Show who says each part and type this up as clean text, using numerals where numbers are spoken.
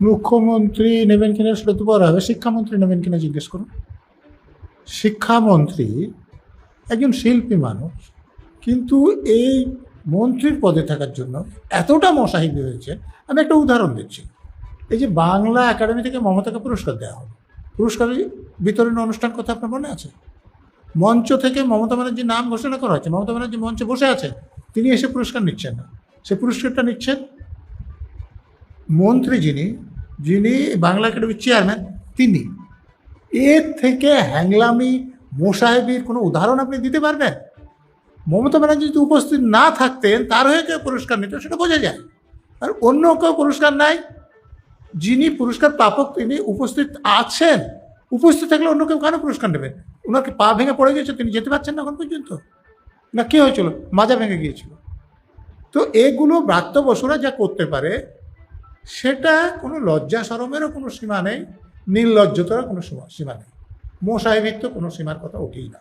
Speaker 1: মুখ্যমন্ত্রী নেবেন কিনা সেটা তো বলা হবে, শিক্ষামন্ত্রী নেবেন কিনা জিজ্ঞেস করুন। শিক্ষামন্ত্রী একজন শিল্পী মানুষ, কিন্তু এই মন্ত্রীর পদে থাকার জন্য এতটা মশাহিবি হয়েছে। আমি একটা উদাহরণ দিচ্ছি। এই যে বাংলা একাডেমি থেকে মমতাকে পুরস্কার দেওয়া হলো, পুরস্কার বিতরণ অনুষ্ঠান কথা আপনার মনে আছে? মঞ্চ থেকে মমতা ব্যানার্জির নাম ঘোষণা করা হয়েছে, মমতা ব্যানার্জি মঞ্চে বসে আছে, তিনি এসে পুরস্কার নিচ্ছেন না। সে পুরস্কারটা নিচ্ছেন মন্ত্রী, যিনি যিনি বাংলা একাডেমির চেয়ারম্যান, তিনি। এর থেকে হ্যাংলামি মোসাহেবির কোনো উদাহরণ আপনি দিতে পারবেন? মমতা ব্যানার্জি যদি উপস্থিত না থাকতেন, তার হয়ে কেউ পুরস্কার নিত, সেটা বোঝা যায়। আর অন্য কেউ পুরস্কার নাই, যিনি পুরস্কার প্রাপক তিনি উপস্থিত আছেন। উপস্থিত থাকলে অন্য কেউ কেন পুরস্কার নেবেন? ওনাকে পা ভেঙে পড়ে গেছে, তিনি যেতে পারছেন না এখন পর্যন্ত? না কী হয়েছিল? মাজা ভেঙে গিয়েছিল। তো এগুলো ব্রাত্য বসুরা যা করতে পারে, সেটা কোনো লজ্জা শরমেরও কোনো সীমা নেই, নির্লজ্জতারও কোনো সীমা নেই। মোসাহেবির তো কোনো সীমার কথা ওঠেই না।